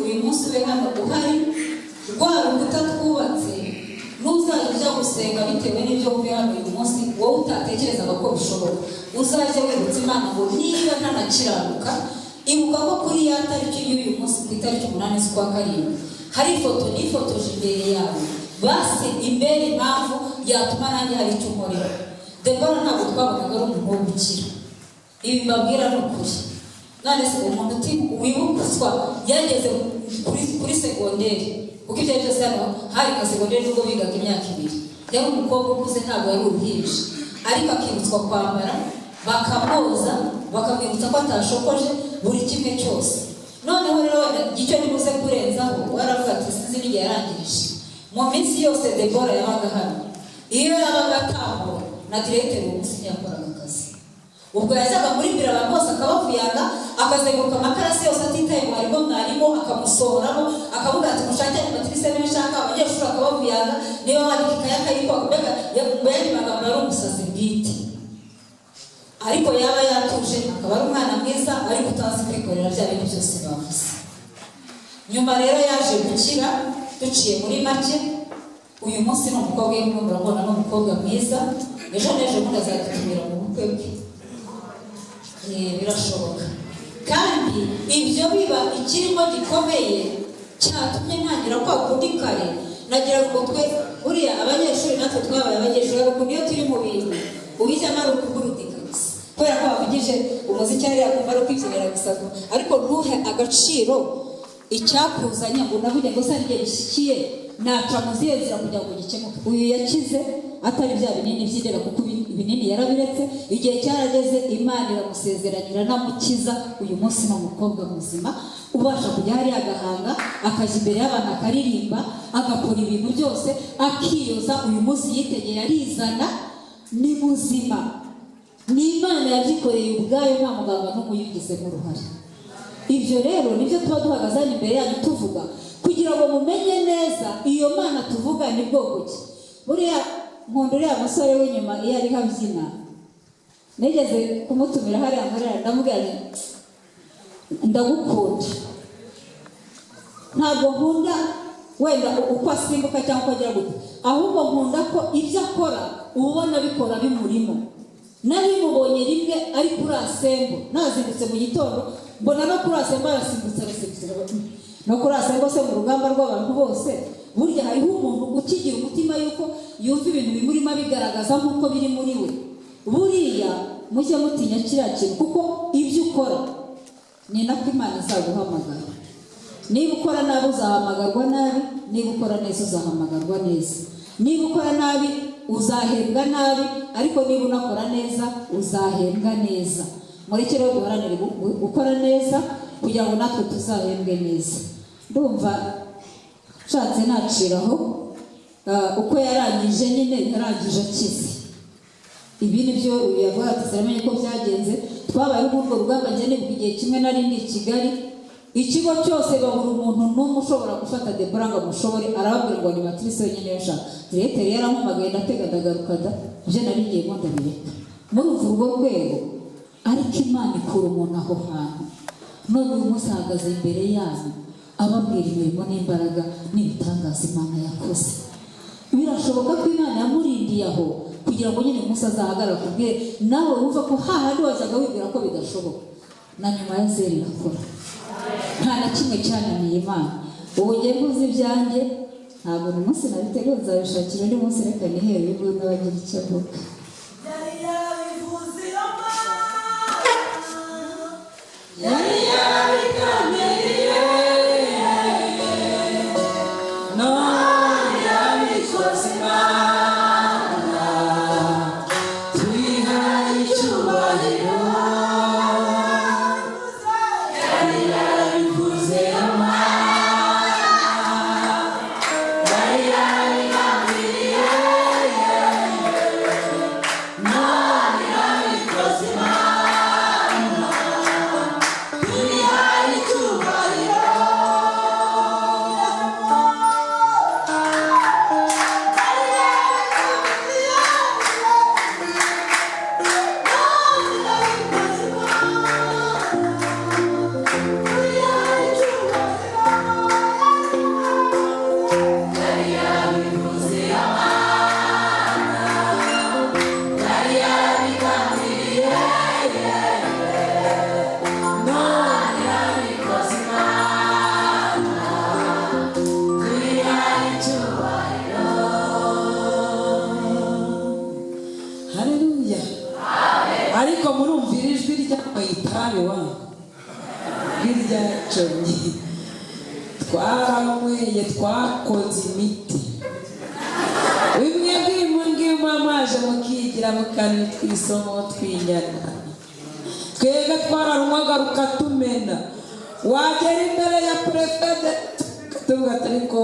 uyu munsi we hano uhari rwa rukuta twubatse uzajya gusenga bitewe n'ibyo uvuye hano uyu munsi wowe utatekerezaga ko bishoboka, uzajya wibutsa Imana ngo niba ntanakiranuka, ibuka ko kuri ya tariki y'uyu munsi ku itariki 8 z'ukwa karindwi hari ifoto nifotoje imbere yawe, basi imbere impamvu yatuma nanjye hari icyo nkorera. Debora ntabwo twabonaga ari umuntu wo gukira, ibi mbabwira ni ukuri. None se umuntu wibukuswa yageze kuri segonderi, kuko ibyo byose hano hari ka segonderi nubwo bigaga imyaka 2, yari umukobwa ukuze ntabwo yari uruhinja, ariko akibutswa kwambara, bakamwoza, bakamwibutsa ko atashokoje buri kimwe cyose. Noneho rero icyo nibuze kurenzaho waravuga ati sinzi n'igihe yarangirije. Mu minsi yose Debora yabaga hano, iyo yabaga atambuka na directeur umunsi yakoraga akazi, ubwo yazaga muri biro abantu bose akabavuyanga, akazenguruka amakarasi yose atitaye ngo harimo mwarimu, akamusohoramo akavuga ati mushake amatrice n'ibishaka, abanyeshuri akabavuyanga, niba wandika ikayaka yiko akubega yari magambo yari umusazi bwite. Ariko yaba yatuje akaba ari umwana mwiza, ariko utazi kwikorera bya bintu byose bavuze. Nyuma rero yaje gukira, duciye muri make. Uyu munsi no mukobwa y'umwe murabona no mukobwa mwiza, ejo n'ejo bundi azadutumira mu bukwe bwe. Birashoboka. Kandi ibyo biba ikirimo gikomeye cyatumye ntangira kwa kundi kare, nagira ngo twe uriya abanyeshuri natwe twabaye abanyeshuri, ariko niyo turi mu bintu ubijyamo ari ukugurudika gusa, kubera ko bavugije umuziki ari yakumva ari ukwibyinira gusa, ariko ntuhe agaciro icyakuzanye ngo unavuge ngo sari igihe gishyikiye naca mu zihe nzira kugira ngo gikemuke. Uyu yakize atari bya binini by'indera, kuko ibinini yarabiretse, igihe cyarageze Imana iramusezeranira namukiza. Uyu munsi ni umukobwa muzima ubasha kujya hariya agahanga, akajya imbere y'abantu akaririmba, agakora ibintu byose, akiyoza. Uyu munsi yitegeye arizana, ni muzima, ni Imana yabyikoreye ubwayo, nta muganga n'umwe uyigizemo uruhare. Ibyo rero nibyo tuba duhagaze imbere yanyu tuvuga, kugira ngo mumenye neza iyo Mana tuvuga ni bwoko ki. Buriya nkunda uriya musore w'inyuma iyo ari habyina, nigeze kumutumira hariya nkorera, ndamubwira ndagukunda, ntabwo nkunda wenda uko asimbuka cyangwa uko agira gute, ahubwo nkunda ko ibyo akora uba ubona bikora bimurimo. Nabimubonye rimwe ari kuri Asembo, nazindutse mu gitondo mbona no kuri Asembo arasimbutse no kuri Asembo se mu rugamba rw'abantu bose. Burya hariho umuntu ukigira umutima yuko yumva ibintu bimurimo bigaragaza nk'uko biri muri we. Buriya mujye mutinya kiriya kintu, kuko ibyo ukora ni nako Imana izaguhamagara. Niba ukora nabi uzahamagarwa nabi, niba ukora neza uzahamagarwa neza. Niba ukora nabi uzahembwa nabi, ariko niba unakora neza uzahembwa neza. Mureke rero duharanire gukora neza kugira ngo natwe tuzahembwe neza. Ndumva nshatse naciraho uko yarangije, nyine yarangije akize. Ibi nibyo yavuga ati ziramenye ko byagenze. Twabaye urwo rugamba njye nibwo igihe kimwe nari ndi i Kigali, ikigo cyose babura umuntu n'umwe ushobora gufata Debora ngo amushobore, arababwira ngo ni matrice wenyine yashaka. Directeur yarampamagaye ndatega ndagaruka da, je nari ngiye ngo ndabireka muri urwo rwego. Ariko Imana ikura umuntu aho hantu, none uyu munsi ahagaze imbere yanyu ababwira imirimo n'imbaraga n'ibitangaza Imana yakoze. Birashoboka ko Imana yamurindiye aho kugira ngo nyine umunsi azahagarara kubwire nawe wumva ko hahandi wazaga wibwira ko bidashoboka, na nyuma ya zeri irakora. Nta na kimwe cyananiye Imana. Ubu ngiye mvuze ibyanjye, ntabwo uyu munsi nabiteguye, nzabishakira undi munsi, reka nihere y'ubwo n'abagira icyo avuga. ariko murumvira ijwi ry'amayitabi wangu ry'iryaconye. Twaranyweye twakoze imiti bimwe bw'imwe amaje mukigira mukani twisomo twinyana. Twebwe twararumwaga rukatumena, wagera imbere ya prefede tuvuga ariko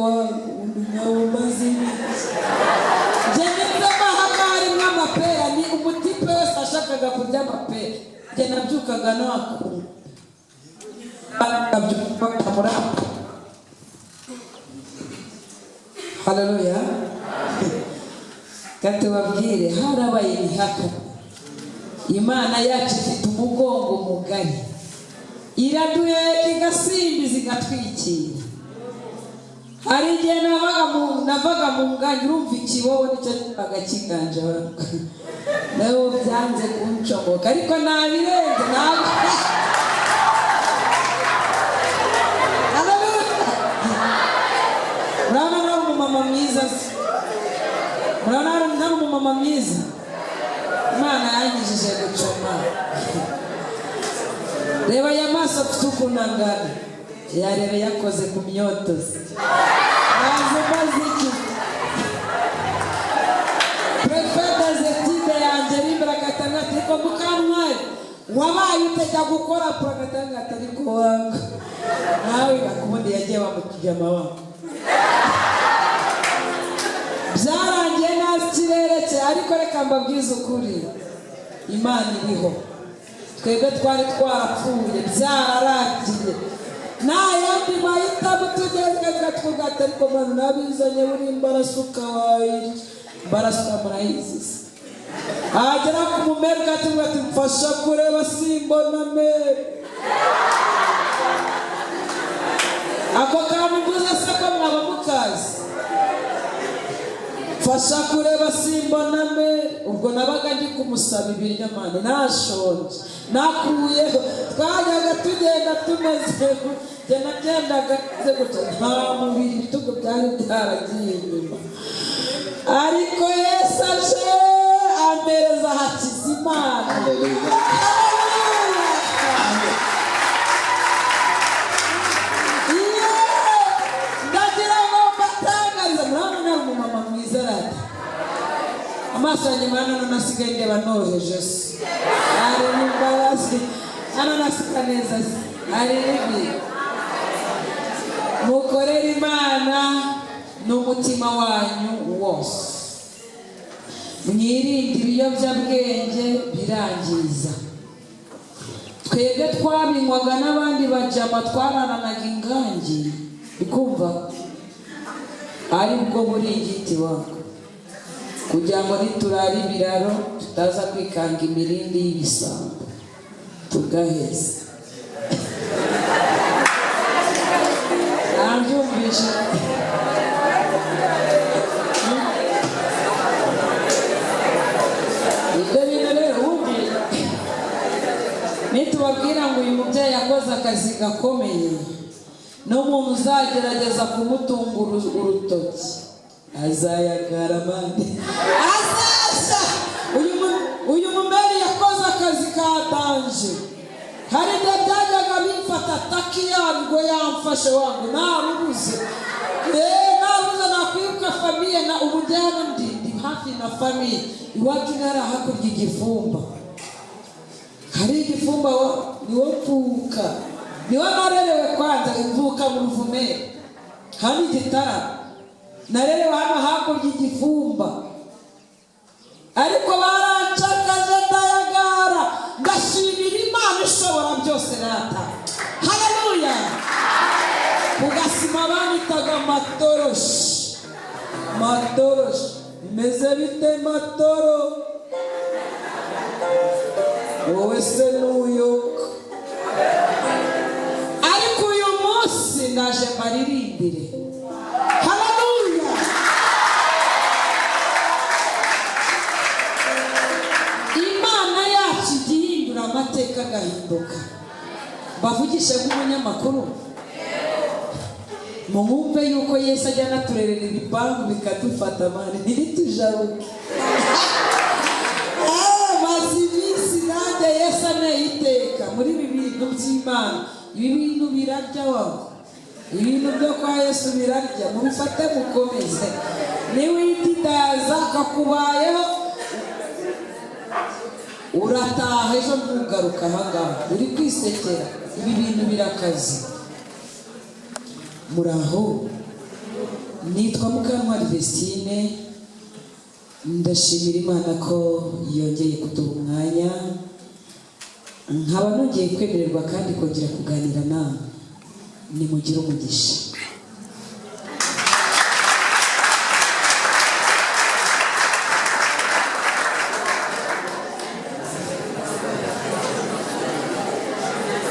umaze imiti. Jenetse mahamari nk'amapera, ni umutipe wese ashakaga kurya amapera. Jye nabyukaga nakuru akabyuka muramba. Haleluya. Katubabwire harabaye imihaka. Imana yacu ifite umugongo mugari, iraduheka igasimbiza igatwikira. Hari igihe navaga mu nganya, urumva ikibobo nicyo kibaga kiganje nawe byanze kuncomoka, ariko nabirenze ntabwo. Murabona nari umumama mwiza se? Murabona nari umumama mwiza? Imana yanyijije gucoma. Reba ya maso afite ukuntu angana, yarebe yakoze ku myotozi. Nazo baziki prefede zetide yanjye rimbarakatanga ariko mukantwari wabaye utajya gukora purakatanga ariko wanga nawe gakubundi yagiye bamukijama wangu. Byarangiye nasi kirere cye, ariko reka mbabwize ukuri, Imana iriho. Twebwe twari twarapfuye byararangiye, nta yandi mahitamo tugezwe twugata, ariko manu nabizanye buri mbarasuka wayi mbarasuka murayizi. Agera ku mumerwa ati mfasha kureba simbona mere. Ako kantu mvuze se ko mwaba mukazi, fasha kureba simbona mere. Ubwo nabaga ndi kumusaba ibiryo mane nashonje nakuyeho. Twajyaga tugenda tumeze jye nagendaga gutya nta mubiri, ibitugu byari byaragiye inyuma. Ariko Yesu aje ampereza Hakizimana. Ndagira ngo mbatangarize, murabona umumama mwiza rati. Amaso yanjye mwana nasigaye ndeba noheje se. Ari n'imbabazi, ananasika neza se. Ari ibi mukorera Imana n'umutima wanyu wose. Mwirinde ibiyobyabwenge birangiza. Twebwe twabinywaga n'abandi bajama twararanaga ingangi, bikumva ari bwo buringiti wako, kugira ngo niturara ibiraro tutaza kwikanga imirindi y'ibisambo tugaheza. Nabyumvishe. Ibyo bintu rero ubundi nitubabwira ngo uyu mubyeyi yakoze akazi gakomeye, n'umuntu uzagerageza kumutunga urutoki azayagara mande. Azaza uyu mubyeyi yakoze akazi katanje. Hari igihe byajyaga bimfata takiyarwo yamfashe wangu narubuze. Narubuze nakwibuka famiye na ubujyana ndi hafi na famiye. Iwacu nari hakurya igifumba. Hari igifumba niwo mvuka. Niwo narerewe kwanza mvuka mu Ruvumera. Hari igitara. Narerewe hano hakurya igifumba. Ariko barancakaje ndayagara. Ndashimira Imana ishobora byose rata. Haleluya. Kugasima banitaga matoroshi. Matoroshi. Imeze bite matoro? Wowe se n'uyoka. Ariko uyu munsi ndaje maririmbire. Haleluya. Imana yacu igihindura amateka agahinduka. Bavugishe nk'umunyamakuru. Mumwumve yuko Yesu ajya anaturerera ibipangu bikadufata mani ntibitujabuke. Maze iminsi nanjye yesu aneye iteka muri ibi bintu by'imana. Ibi bintu birarya wabo, ibintu byo kwa yesu birarya, mubifate mukomeze. Niwititaza kakubayeho urataha ejo ntugaruka ahangaha uri kwisekera. Ibi bintu birakaze. Muraho, nitwa Mukantwari Vestine. Ndashimira Imana ko yongeye kuduha umwanya, nkaba nongeye kwemererwa kandi kongera kuganira nawe. Nimugire umugisha.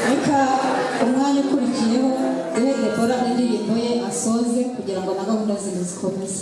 Reka umwanya ukurikiyeho duhe Debora indirimbo ye asoze kugira ngo na gahunda zindi zikomeze.